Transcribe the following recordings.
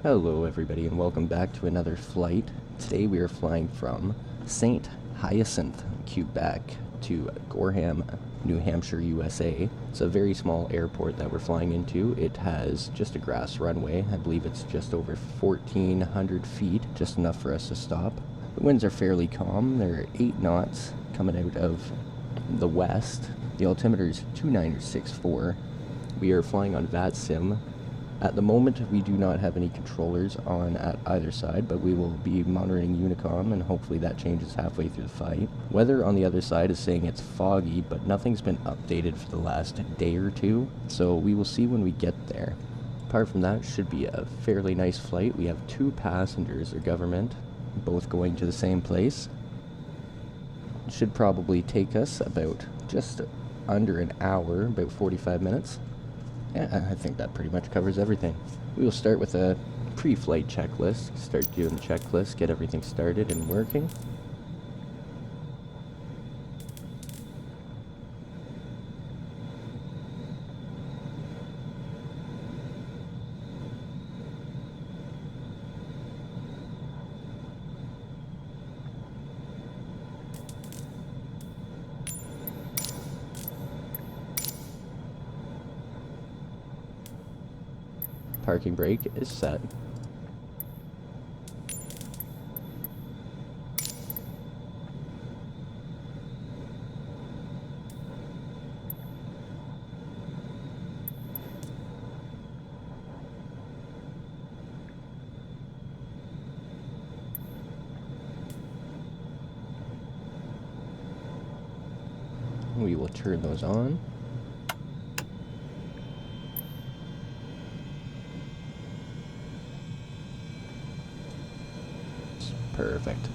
Hello everybody and welcome back to another flight. Today we are flying from St. Hyacinthe, Quebec to Gorham, New Hampshire, USA. It's a very small airport that we're flying into. It has just a grass runway. I believe it's just over 1,400 feet, just enough for us to stop. The winds are fairly calm. They're 8 knots coming out of the west. The altimeter is 2964. We are flying on VATsim. At the moment, we do not have any controllers on at either side, but we will be monitoring Unicom, and hopefully that changes halfway through the flight. Weather on the other side is saying it's foggy, but nothing's been updated for the last day or two, so we will see when we get there. Apart from that, it should be a fairly nice flight. We have 2 passengers or government, both going to the same place. It should probably take us about just under an hour, about 45 minutes. Yeah, I think that pretty much covers everything. We will start with a pre-flight checklist. Start doing the checklist, get everything started and working. Parking brake is set. We will turn those on. Perfect.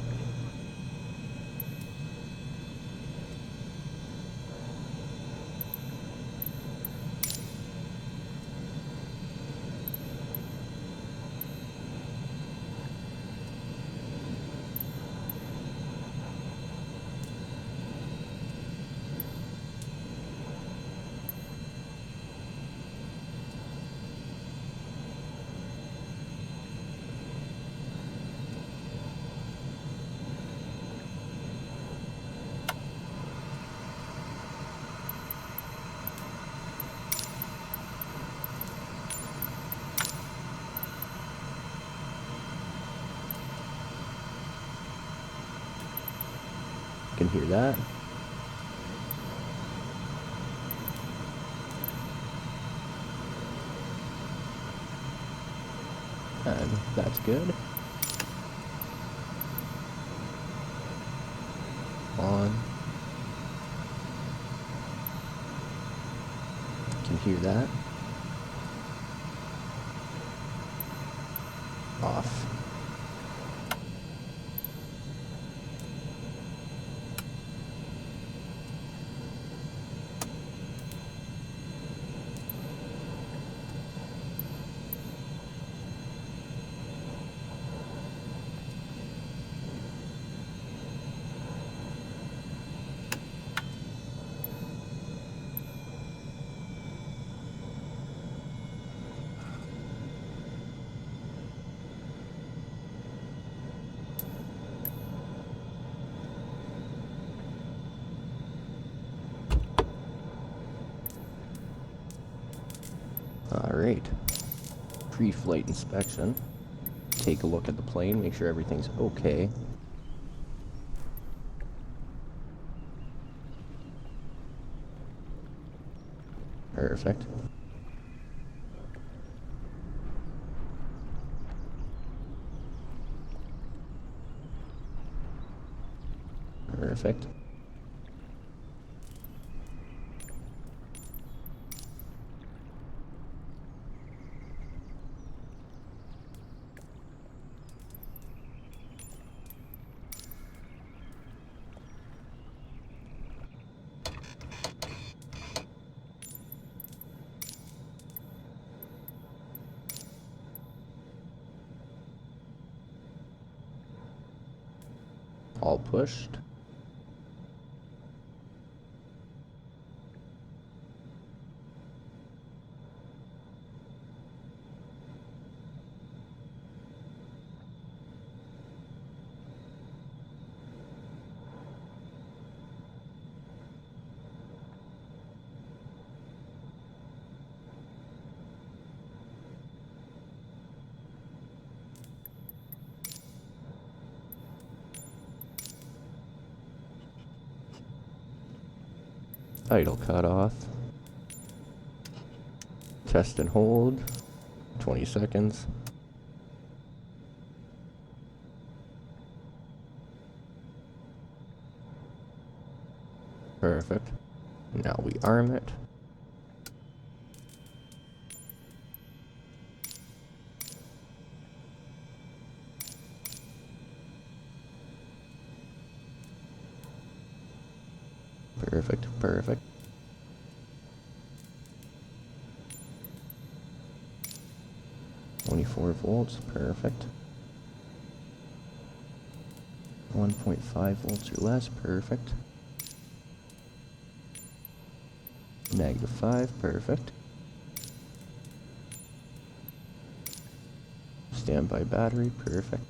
Can hear that. And that's good. On. Can hear that. Off. Alright, pre-flight inspection. Take a look at the plane, make sure everything's okay. Perfect. Perfect. All pushed. Idle cutoff. Test and hold. 20 seconds. Perfect. Now we arm it. Perfect, perfect. $24 volts, perfect. 1.5 volts or less, perfect. -5, perfect. Standby battery, perfect.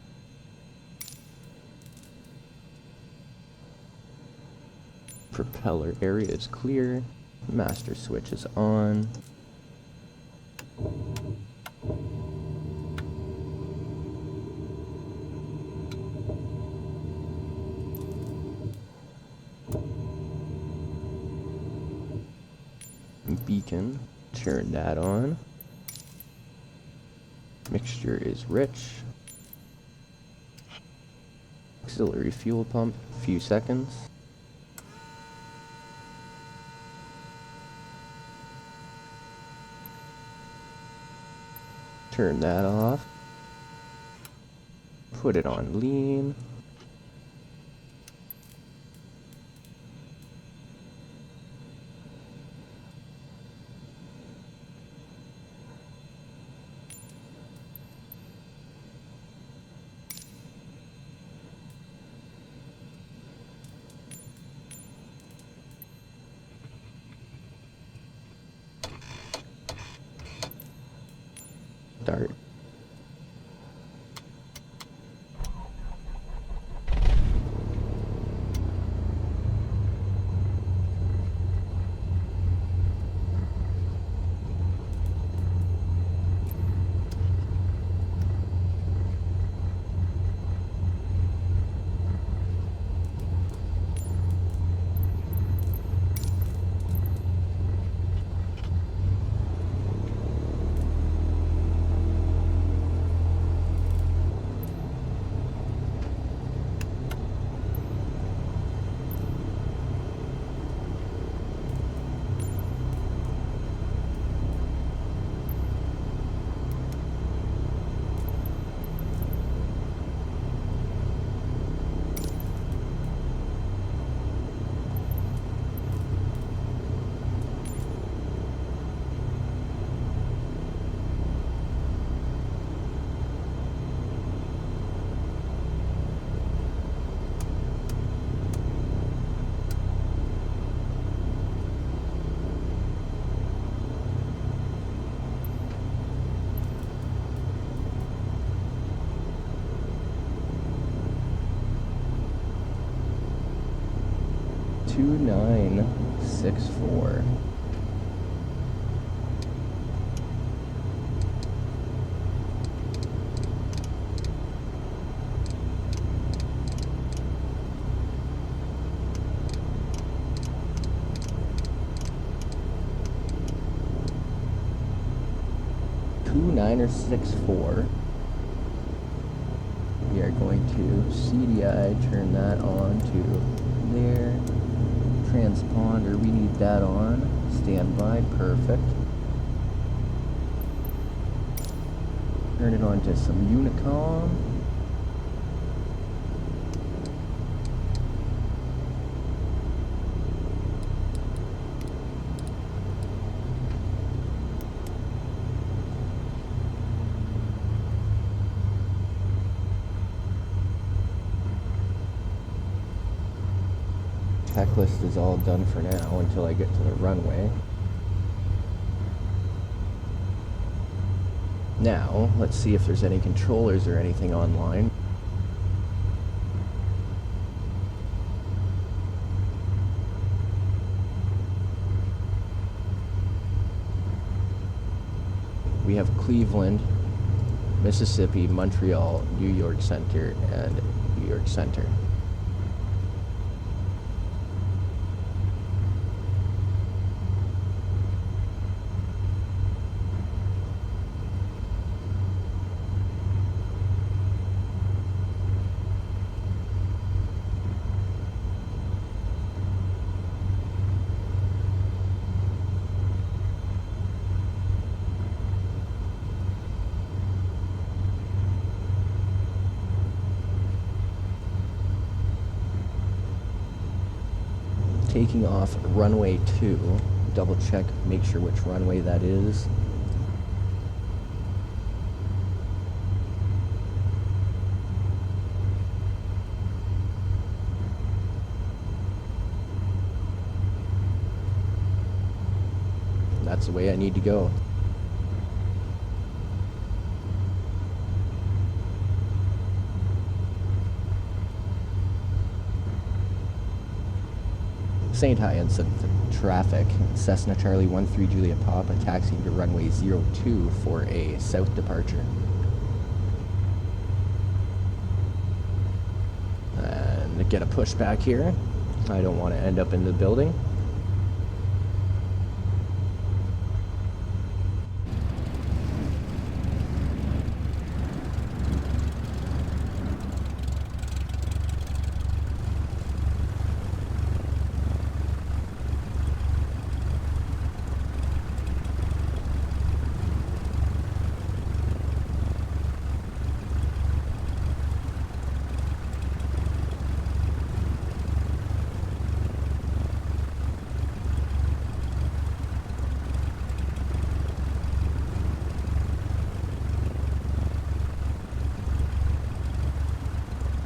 Propeller area is clear. Master switch is on. Beacon, turn that on. Mixture is rich. Auxiliary fuel pump, few seconds. Turn that off. Put it on lean. Start. $2964. $2964. We are going to CDI, turn that on to there. Transponder, we need that on. Standby, perfect. Turn it on to some Unicom. Checklist is all done for now until I get to the runway. Now, let's see if there's any controllers or anything online. We have Cleveland, Mississippi, Montreal, New York Center, and New York Center. taking off runway 2. Double check, make sure which runway that is. That's the way I need to go. St. Hyacinthe traffic. Cessna Charlie 13 Juliet Papa taxiing to runway 02 for a south departure. And get a pushback here. I don't want to end up in the building.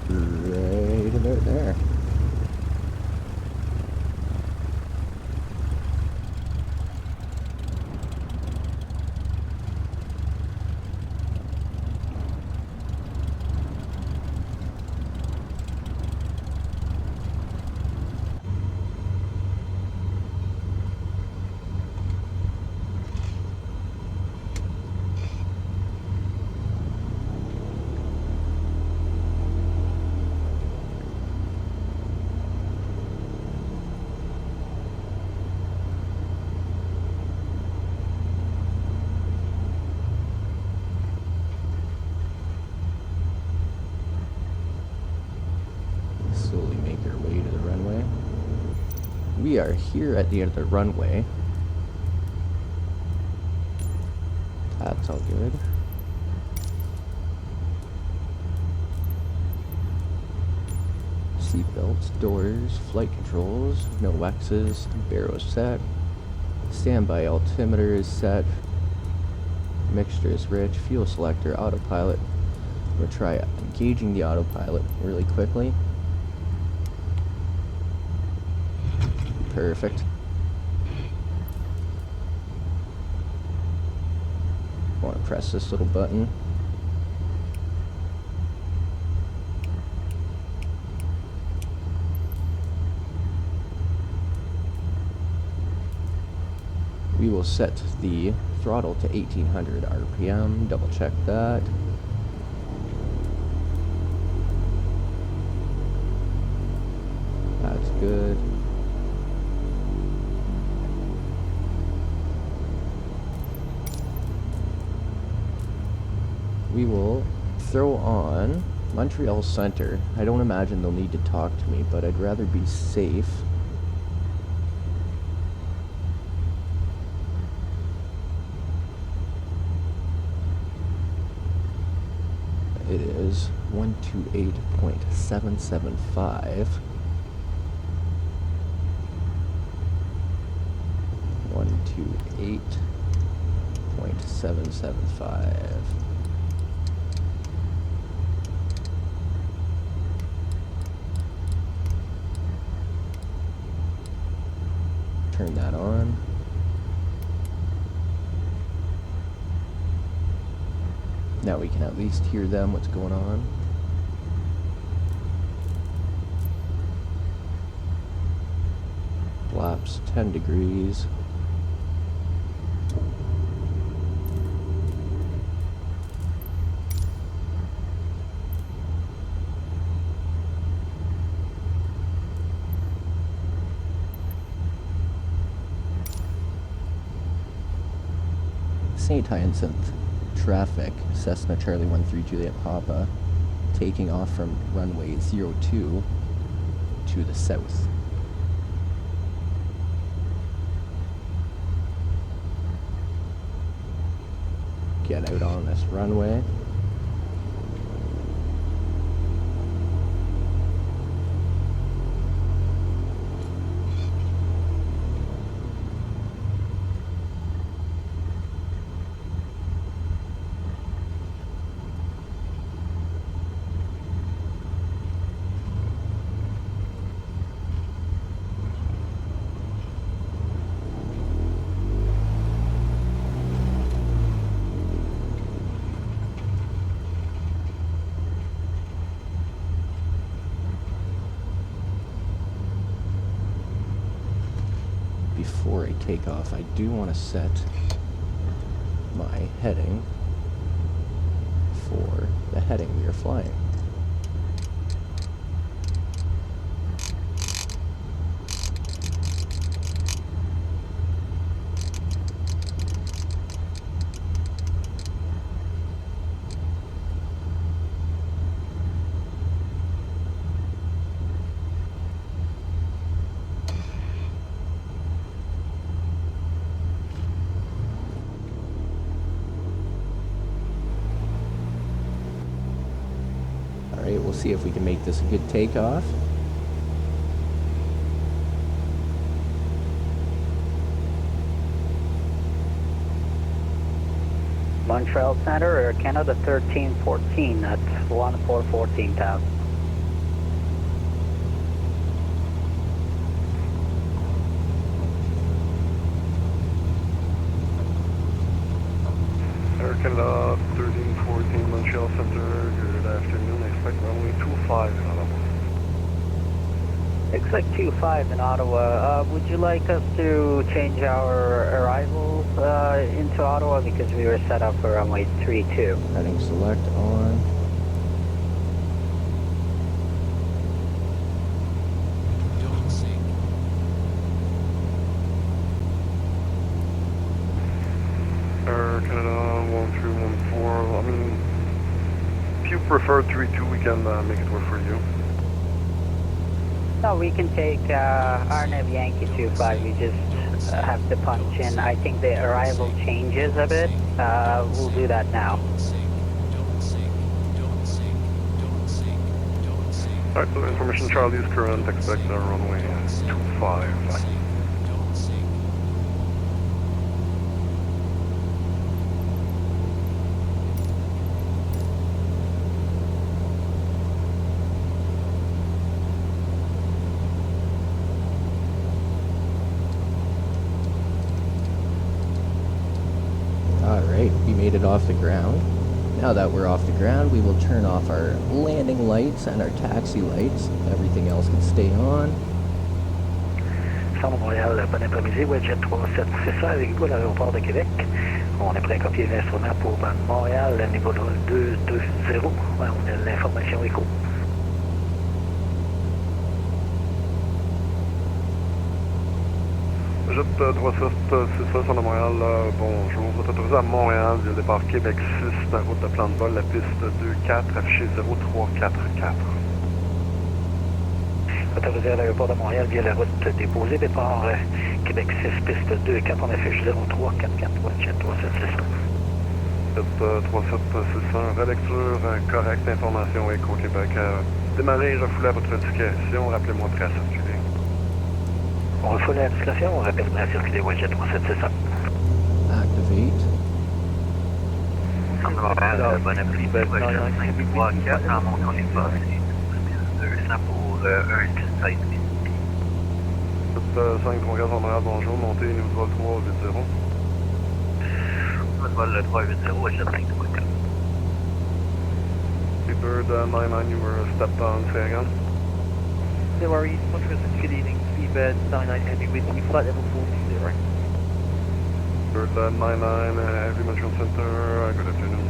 Right about there. Slowly make our way to the runway. We are here at the end of the runway. That's all good. Seatbelts, doors, flight controls, no X's, barrel set. Standby altimeter is set. Mixture is rich. Fuel selector, autopilot. I'm going to try engaging the autopilot really quickly. Perfect. I want to press this little button. We will set the throttle to 1800 RPM. Double check that. That's good. We will throw on Montreal Center. I don't imagine they'll need to talk to me, but I'd rather be safe. It is 128.775. 128.775. Turn that on. Now we can at least hear them, what's going on. Flaps 10 degrees. St. Hyacinthe traffic, Cessna Charlie 13 Juliet Papa, taking off from runway 02 to the south. Get out on this runway. before I take off, I do want to set my heading for the heading we are flying. Alright, we'll see if we can make this a good takeoff. Montreal Center, Air Canada 1314 at 1414,000. Air Canada 1314 Montreal Center, good afternoon. Expect runway 25 in Ottawa. Expect 25 in Ottawa. Would you like us to change our arrivals into Ottawa because we were set up for runway 32? Heading select on. Air Canada 1314. I mean, if you prefer 32, we can make it work for you. No, we can take RNAV Yankee 25. We just have to punch in. I think the arrival changes a bit. We'll do that now. Alright, so information Charlie is current. Expect runway 25. Alright, we made it off the ground. Now that we're off the ground, we will turn off our landing lights and our taxi lights. Everything else can stay on. Centre Montréal, bon après-midi, Wedget 3766 avec vous à l'aéroport de Québec. On est prêt à copier l'instrument pour Montréal, niveau 220. On a l'information écho. Jet 3766 à Montréal, bonjour. Vous êtes autorisé à Montréal via le départ Québec 6, la route de plan de vol, la piste 24, affiché 0344. Autorisé à l'aéroport de Montréal via la route déposée, départ Québec 6, piste 24, on affiche 0344, Jet 3761. Jet 3761, relecture correcte, information écho Québec. Démarrer et refouler à votre discrétion, rappelez-moi prêt à circuler. On refoule la discrétion, on rappelle à circuler Wedget 3761. Activate. Centre Montréal, bon après-midi, Wedget 534, en montant les bas, c'est 200 pour 1 site. Jet 534 Montréal, bonjour, montez nous vol 380. Vol 380, Wedget 534. Bird 99, you were stepped on, say again. No worries, Montreal, good evening, Seabird 99 Heavy with you, flight level 420. Bird 99, Heavy Montreal Center, good afternoon.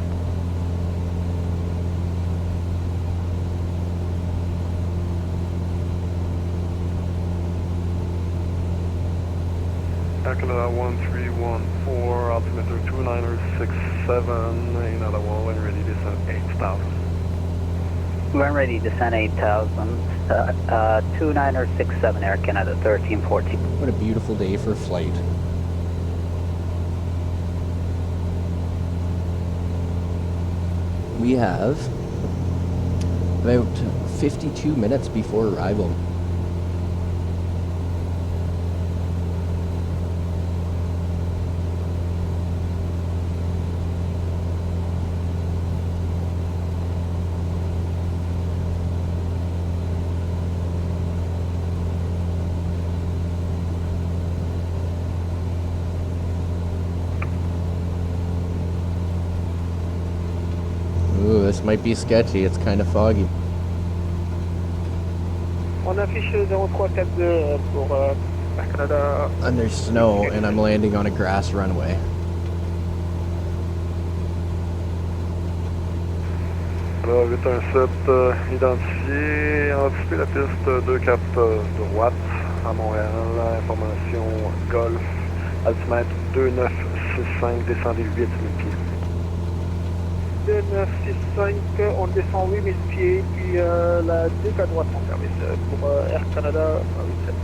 Air Canada 1314, altimeter 2967, in Ottawa, when ready, descent 8000. When ready, descend 8000, 2967 Air Canada 1314. What a beautiful day for a flight. We have about 52 minutes before arrival. Ooh, this might be sketchy. It's kind of foggy. On affiche 0342 pour Air Canada. And there's snow, and I'm landing on a grass runway. Alors, 817 identifié, anticipé la piste 24 droite à Montréal, information Golf, altimètre 2965, descendez 8000 pieds. 2965, on descend 8000 pieds, puis la 2 à droite en service pour Air Canada 187.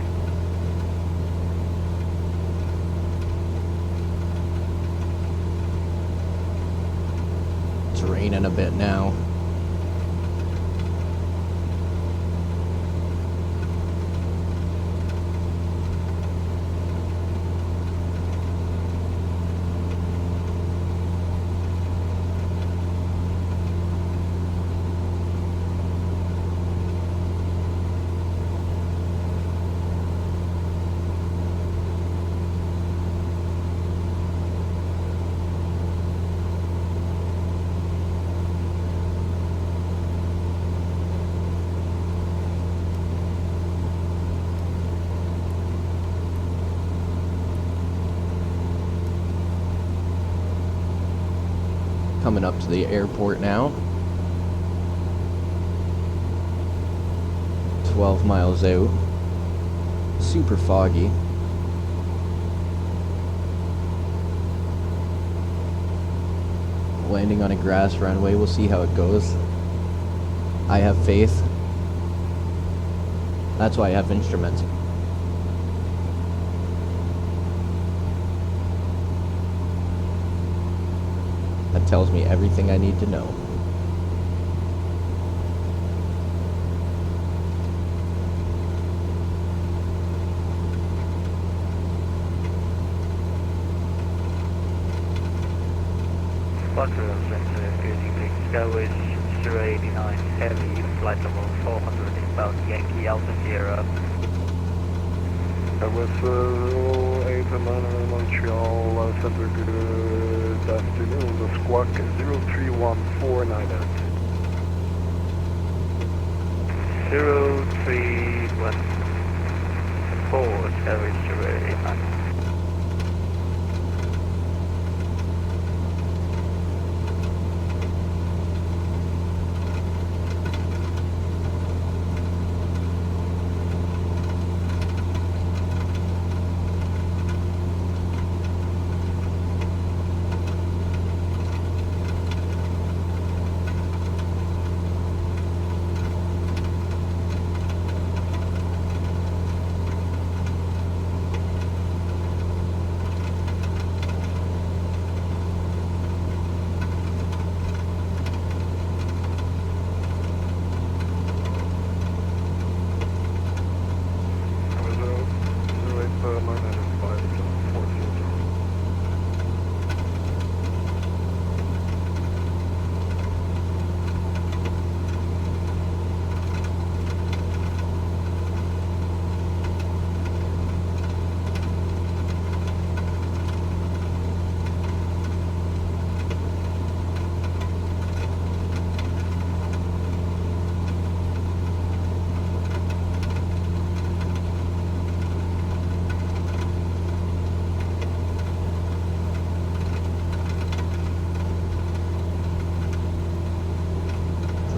It's raining a bit now. Coming up to the airport now. 12 miles out. Super foggy. Landing on a grass runway, we'll see how it goes. I have faith. That's why I have instruments. That tells me everything I need to know. Good evening, Skyway 089 Heavy, flight level 400 inbound Yankee Alpha Sierra. With 08 Montreal, Center, good afternoon, the squawk 031498. 0314, Skyway 089.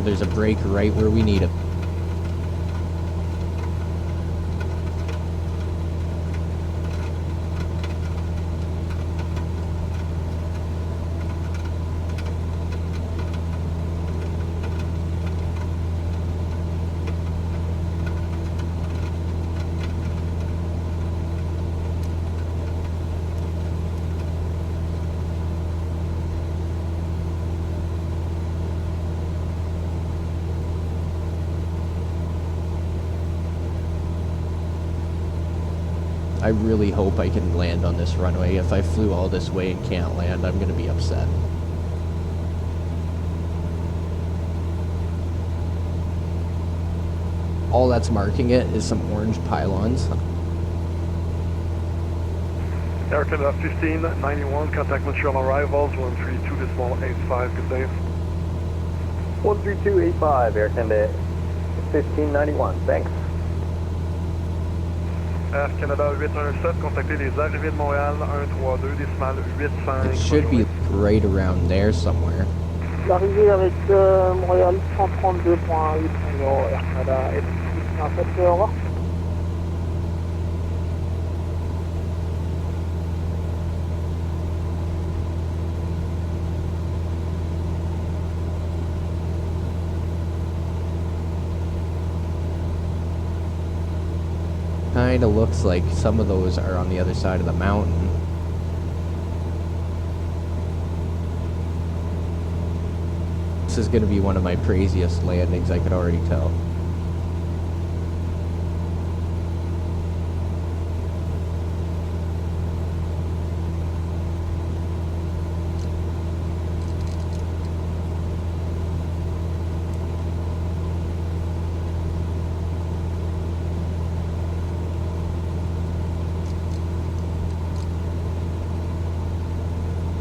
There's a break right where we need it. I really hope I can land on this runway. If I flew all this way and can't land, I'm going to be upset. All that's marking it is some orange pylons. Air Canada 1591, contact Montreal arrivals 132.85, good day. 13285, Air Canada 1591, thanks. Air Canada 817, contactez les arrivées de Montréal 132, décimale 85. It should be right around there somewhere. L'arrivée avec Montréal 132.8 Air Canada et en fait, au revoir. Kinda looks like some of those are on the other side of the mountain. This is gonna be one of my craziest landings, I could already tell.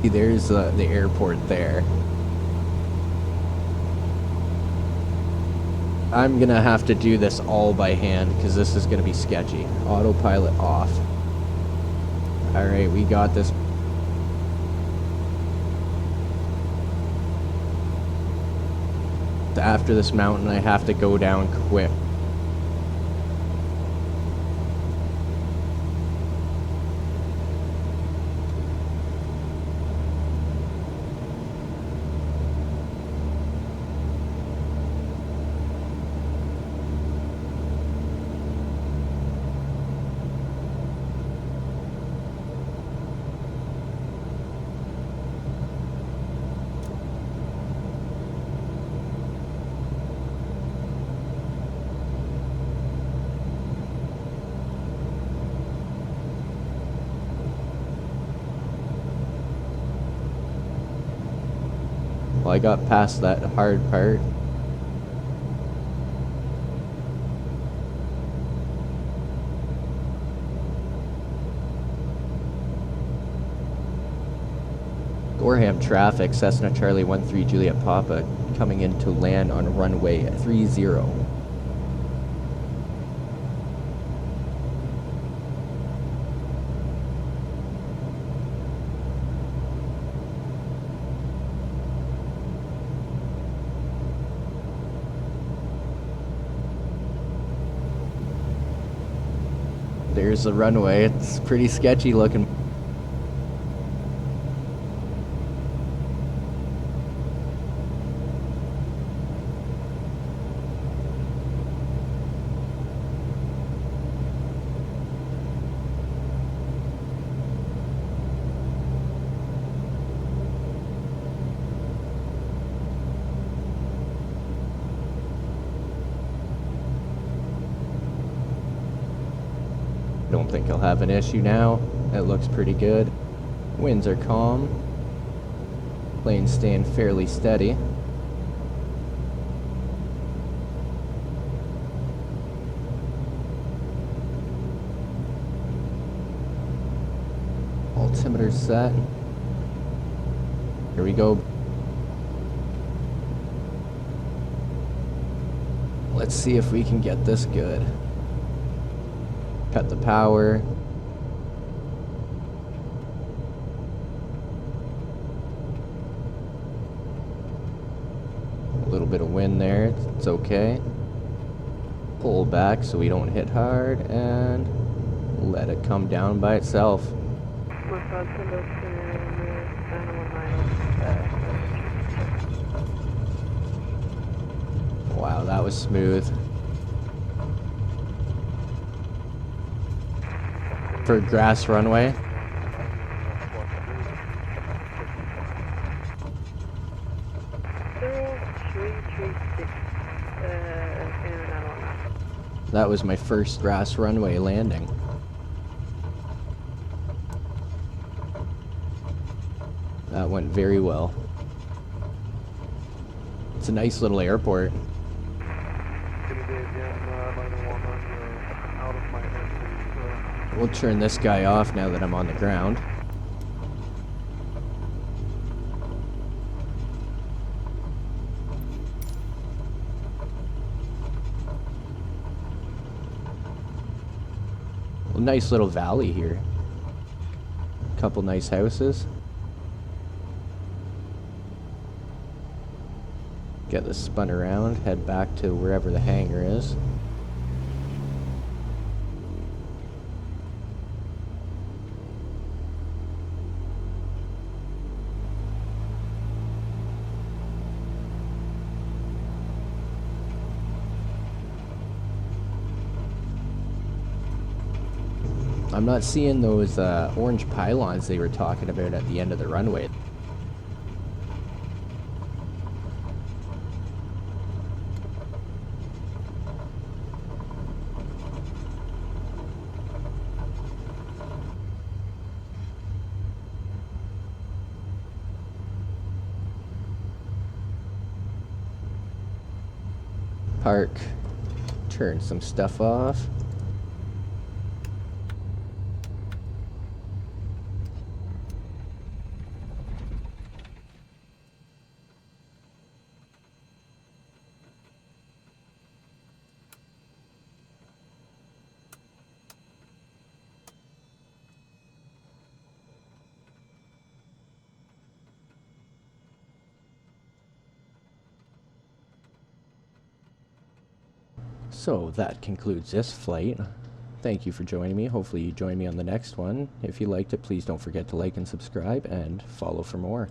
There's the airport there. I'm gonna have to do this all by hand because this is gonna be sketchy. Autopilot off. Alright, we got this. After this mountain, I have to go down quick. Well, I got past that hard part. Gorham traffic, Cessna Charlie 13 Juliet Papa, coming in to land on runway 30. There's the runway. It's pretty sketchy looking. Don't think I'll have an issue now. It looks pretty good. Winds are calm. Plane's staying fairly steady. Altimeter set. Here we go. Let's see if we can get this good. Cut the power. A little bit of wind there, it's okay. Pull back so we don't hit hard and let it come down by itself. Wow, that was smooth. For grass runway. That was my first grass runway landing. That went very well. It's a nice little airport. We'll turn this guy off now that I'm on the ground. Well, nice little valley here. Couple nice houses. Get this spun around, head back to wherever the hangar is. I'm not seeing those orange pylons they were talking about at the end of the runway. Park, turn some stuff off. So that concludes this flight. Thank you for joining me. Hopefully you join me on the next one. If you liked it, please don't forget to like and subscribe and follow for more.